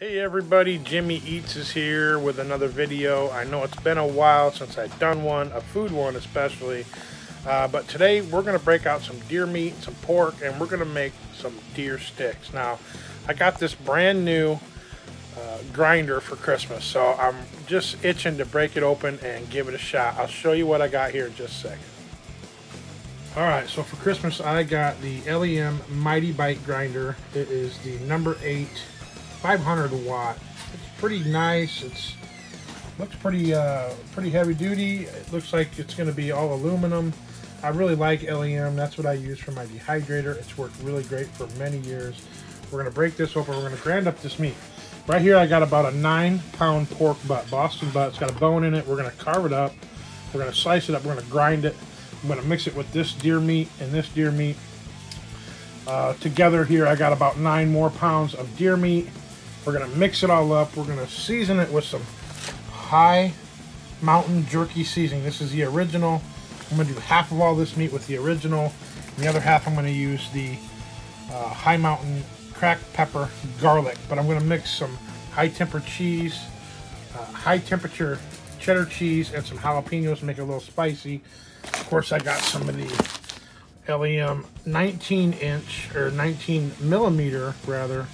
Hey everybody, Jimmy Eats is here with another video. I know it's been a while since I've done one, a food one especially, but today we're going to break out some deer meat, some pork, and we're going to make some deer sticks. Now, I got this brand new grinder for Christmas, so I'm just itching to break it open and give it a shot. I'll show you what I got here in just a second. Alright, so for Christmas I got the LEM Mighty Bite grinder. It is the number 8 500 watt. It's pretty nice. It's looks pretty heavy duty. It looks like it's going to be all aluminum. I really like LEM. That's what I use for my dehydrator. It's worked really great for many years. We're going to break this open. We're going to grind up this meat. Right here I got about a 9-pound pork butt, Boston butt. It's got a bone in it. We're going to carve it up. We're going to slice it up. We're going to grind it. I'm going to mix it with this deer meat and this deer meat. Together here I got about 9 more pounds of deer meat. We're going to mix it all up. We're going to season it with some High Mountain jerky seasoning. This is the original. I'm going to do half of all this meat with the original. And the other half I'm going to use the High Mountain cracked pepper garlic. But I'm going to mix some high temperature cheddar cheese and some jalapenos to make it a little spicy. Of course, I got some of the LEM 19-inch or 19 millimeter rather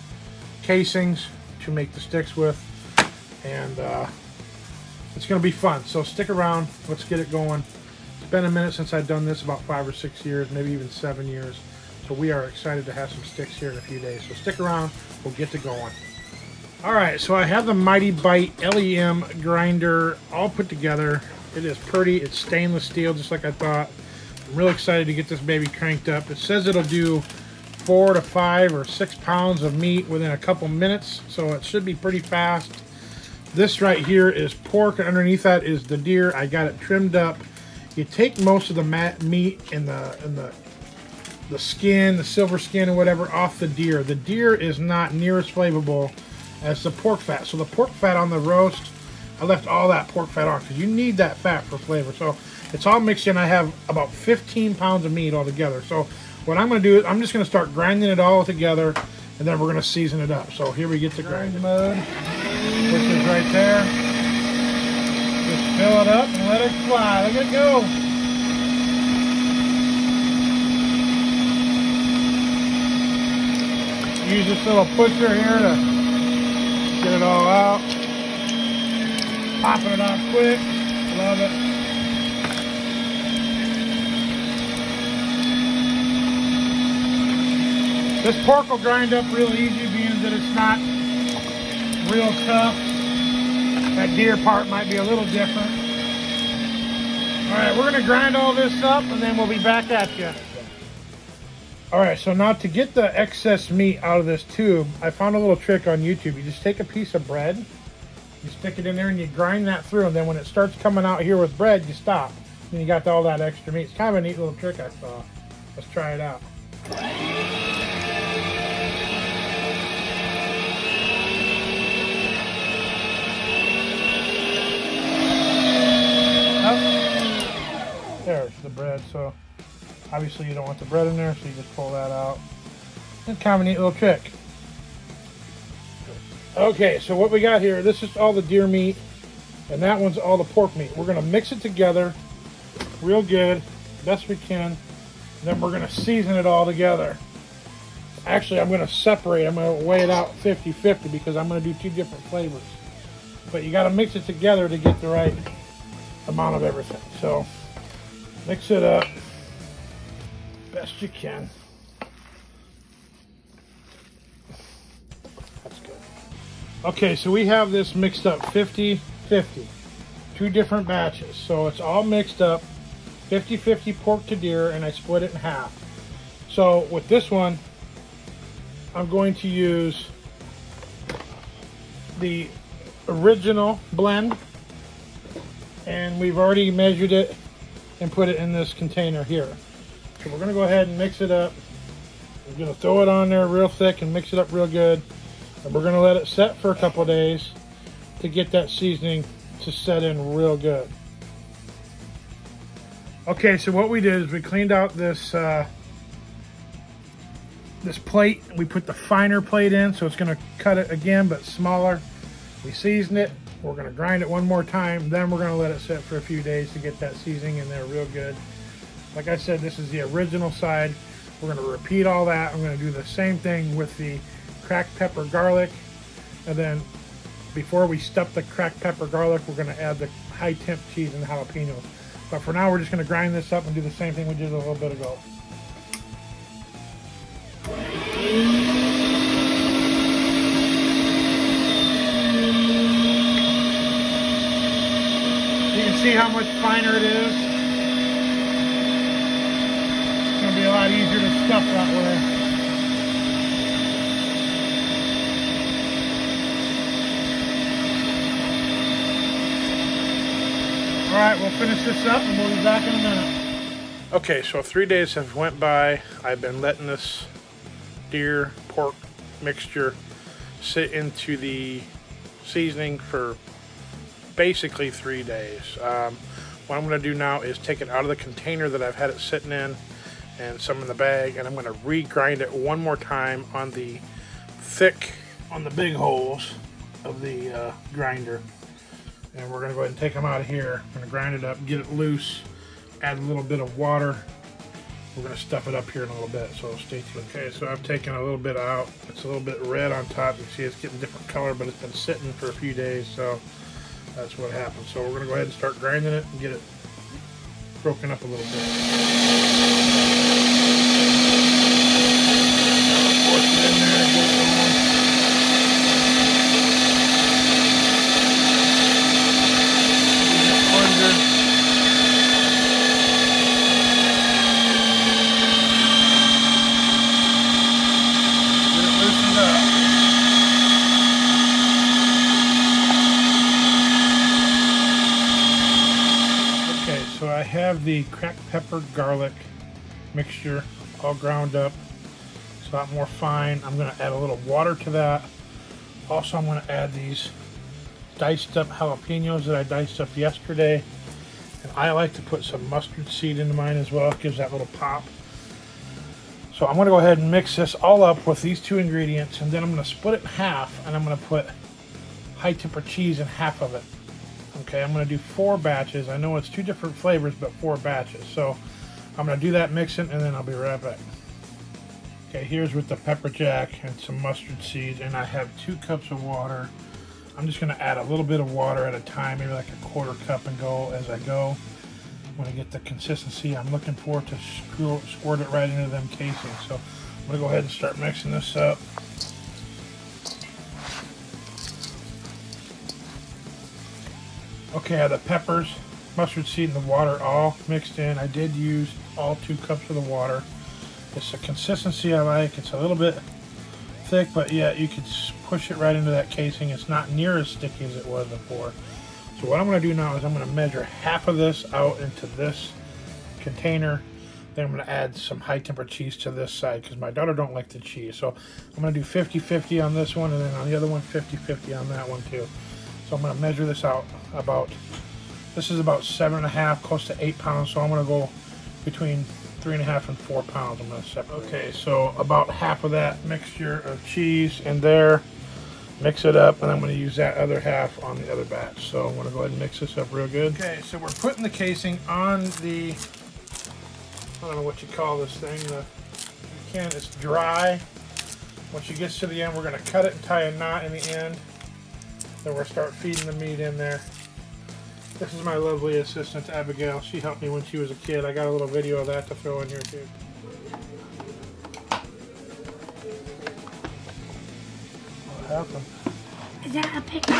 casings to make the sticks with, and it's going to be fun. So stick around. Let's get it going. It's been a minute since I've done this, about 5 or 6 years, maybe even 7 years. So we are excited to have some sticks here in a few days. So stick around. We'll get to going. All right, so I have the Mighty Bite LEM grinder all put together. It is pretty. It's stainless steel, just like I thought. I'm really excited to get this baby cranked up. It says it'll do 4 to 5 or 6 pounds of meat within a couple minutes, so it should be pretty fast. This right here is pork, and underneath that is the deer. I got it trimmed up. You take most of the meat and the skin, the silver skin and whatever off the deer. The deer is not near as flavorful as the pork fat. So the pork fat on the roast, I left all that pork fat on because you need that fat for flavor. So it's all mixed in. I have about 15 pounds of meat altogether. So what I'm going to do is I'm just going to start grinding it all together, and then we're going to season it up. So here we get to grind mode, which is right there. Just fill it up and let it fly. Let it go. Use this little pusher here to get it all out. Popping it out quick. Love it. This pork will grind up real easy, being that it's not real tough. That deer part might be a little different. All right, we're gonna grind all this up and then we'll be back at you. All right, so now to get the excess meat out of this tube, I found a little trick on YouTube. You just take a piece of bread, you stick it in there and you grind that through, and then when it starts coming out here with bread, you stop. And you got all that extra meat. It's kind of a neat little trick I saw. Let's try it out. There's the bread. So obviously you don't want the bread in there, so you just pull that out. It's kind of a neat little trick. Okay, so what we got here, this is all the deer meat, and that one's all the pork meat. We're going to mix it together real good, best we can, and then we're going to season it all together. Actually, I'm going to separate. I'm going to weigh it out 50-50 because I'm going to do 2 different flavors. But you got to mix it together to get the right amount of everything. So mix it up best you can. That's good. Okay, so we have this mixed up 50-50. 2 different batches. So it's all mixed up 50-50 pork to deer, and I split it in half. So with this one, I'm going to use the original blend, and we've already measured it and put it in this container here. So we're going to go ahead and mix it up. We're going to throw it on there real thick and mix it up real good, and we're going to let it set for a couple of days to get that seasoning to set in real good. Okay, so what we did is we cleaned out this this plate. We put the finer plate in, so it's going to cut it again, but smaller. We season it. We're going to grind it one more time. Then we're going to let it sit for a few days to get that seasoning in there real good. Like I said, this is the original side. We're going to repeat all that. I'm going to do the same thing with the cracked pepper garlic. And then before we stuff the cracked pepper garlic, we're going to add the high temp cheese and the jalapenos. But for now, we're just going to grind this up and do the same thing we did a little bit ago. You can see how much finer it is. It's going to be a lot easier to stuff that way. Alright, we'll finish this up and we'll be back in a minute. Okay, so 3 days have went by. I've been letting this deer pork mixture sit into the seasoning for basically 3 days. What I'm going to do now is take it out of the container that I've had it sitting in and some in the bag, and I'm going to re-grind it one more time on the big holes of the grinder. And we're going to go ahead and take them out of here. I'm going to grind it up, get it loose, add a little bit of water. We're going to stuff it up here in a little bit, so stay tuned. Okay, so I've taken a little bit out. It's a little bit red on top. You can see it's getting different color, but it's been sitting for a few days, so that's what happened. So we're going to go ahead and start grinding it and get it broken up a little bit. Force it in there and get it going. So I have the cracked pepper garlic mixture all ground up. It's a lot more fine. I'm going to add a little water to that. Also, I'm going to add these diced up jalapenos that I diced up yesterday. And I like to put some mustard seed into mine as well. It gives that little pop. So I'm going to go ahead and mix this all up with these two ingredients, and then I'm going to split it in half, and I'm going to put high temper cheese in half of it. Okay, I'm going to do 4 batches. I know it's 2 different flavors, but 4 batches. So I'm going to do that mixing, and then I'll be right back. Okay, here's with the pepper jack and some mustard seeds, and I have 2 cups of water. I'm just going to add a little bit of water at a time, maybe like a 1/4 cup, and go as I go. When I get the consistency I'm looking for to squirt it right into them casings. So I'm going to go ahead and start mixing this up. Okay, I have the peppers, mustard seed, and the water all mixed in. I did use all 2 cups of the water. It's the consistency I like. It's a little bit thick, but yeah, you could push it right into that casing. It's not near as sticky as it was before. So what I'm going to do now is I'm going to measure half of this out into this container. Then I'm going to add some high temper cheese to this side because my daughter don't like the cheese. So I'm going to do 50-50 on this one, and then on the other one 50-50 on that one too. So I'm going to measure this out this is about 7.5, close to 8 pounds. So I'm going to go between 3.5 and 4 pounds. I'm going to separate. Okay, so about half of that mixture of cheese in there. Mix it up, and I'm going to use that other half on the other batch. So I'm going to go ahead and mix this up real good. Okay, so we're putting the casing on the, I don't know what you call this thing. It's dry. Once it gets to the end, we're going to cut it and tie a knot in the end. Then we'll start feeding the meat in there. This is my lovely assistant, Abigail. She helped me when she was a kid. I got a little video of that to throw in here too. What happened? Is that a picture?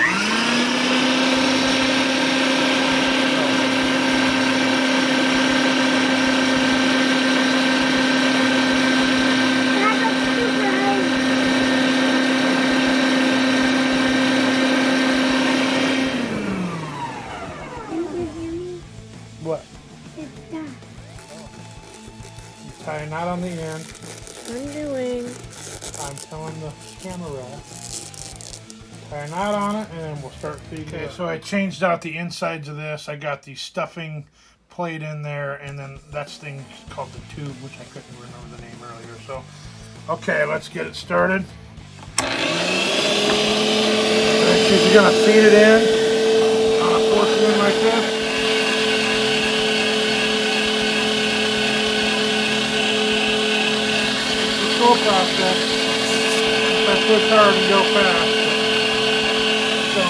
What? It's done. You tie a knot on the end. I'm doing. I'm telling the camera. Tie a knot on it, and then we'll start feeding it. Okay, so I changed out the insides of this. I got the stuffing plate in there, and then that's thing called the tube, which I couldn't remember the name earlier. So Okay, let's get it started. You're gonna feed it in, force it in like this. It's a slow process. If I push hard and go fast. So,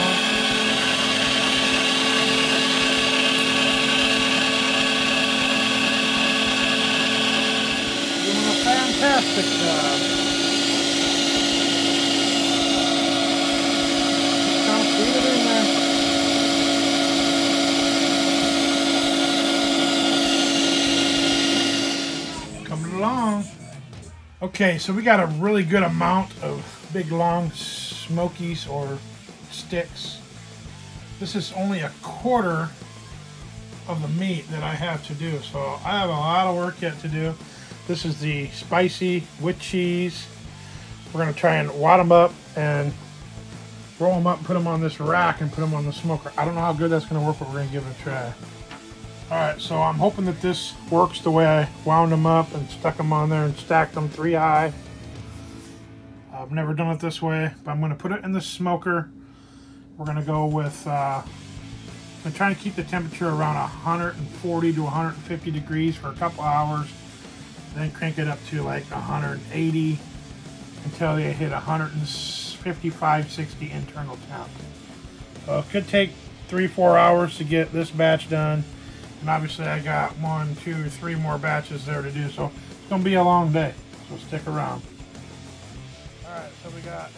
doing a fantastic job. Feed it in there. Coming along. Okay, so we got a really good amount of big long smokies or sticks. This is only a quarter of the meat that I have to do, so I have a lot of work yet to do. This is the spicy with cheese. We're gonna try and wad them up and roll them up and put them on this rack and put them on the smoker. I don't know how good that's going to work, but we're going to give it a try. Alright, so I'm hoping that this works the way I wound them up and stuck them on there and stacked them 3 high. I've never done it this way, but I'm going to put it in the smoker. We're going to go with, I'm trying to keep the temperature around 140 to 150 degrees for a couple hours. Then crank it up to like 180 until they hit 155, 60 internal temp. So it could take 3-4 hours to get this batch done. And obviously I got 1, 2, 3 more batches there to do. So it's going to be a long day. So stick around. Alright, so we got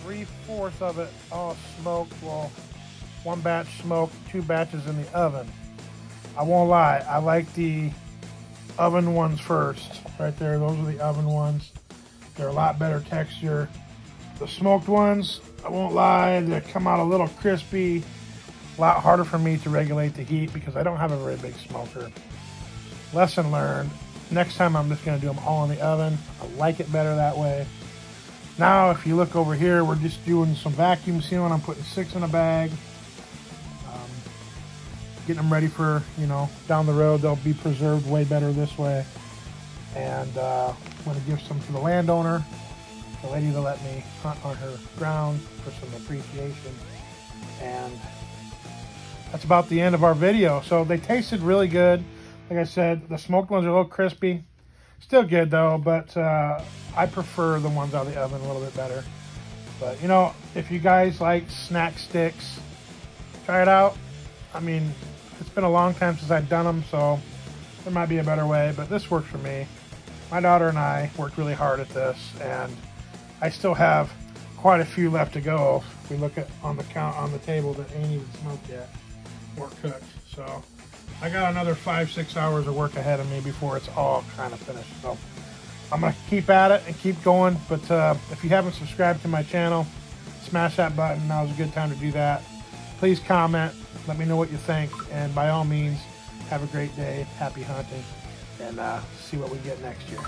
3/4 of it all smoked. Well, 1 batch smoked, 2 batches in the oven. I won't lie, I like the oven ones first. Right there, those are the oven ones. They're a lot better texture. The smoked ones, I won't lie, they come out a little crispy. A lot harder for me to regulate the heat because I don't have a very big smoker. Lesson learned. Next time I'm just going to do them all in the oven. I like it better that way. Now, if you look over here, we're just doing some vacuum sealing. I'm putting 6 in a bag. Getting them ready for, you know, down the road. They'll be preserved way better this way. And I'm going to give some to the landowner, the lady that let me hunt on her ground for some appreciation. And that's about the end of our video. So they tasted really good. Like I said, the smoked ones are a little crispy. Still good though, but I prefer the ones out of the oven a little bit better. But you know, if you guys like snack sticks, try it out. I mean, it's been a long time since I've done them, so there might be a better way, but this works for me. My daughter and I worked really hard at this, and I still have quite a few left to go. If we look at on the table that ain't even smoked yet or cooked. So I got another 5-6 hours of work ahead of me before it's all kind of finished. So I'm gonna keep at it and keep going. But if you haven't subscribed to my channel, smash that button. Now's a good time to do that. Please comment. Let me know what you think. And by all means, have a great day. Happy hunting. And see what we get next year.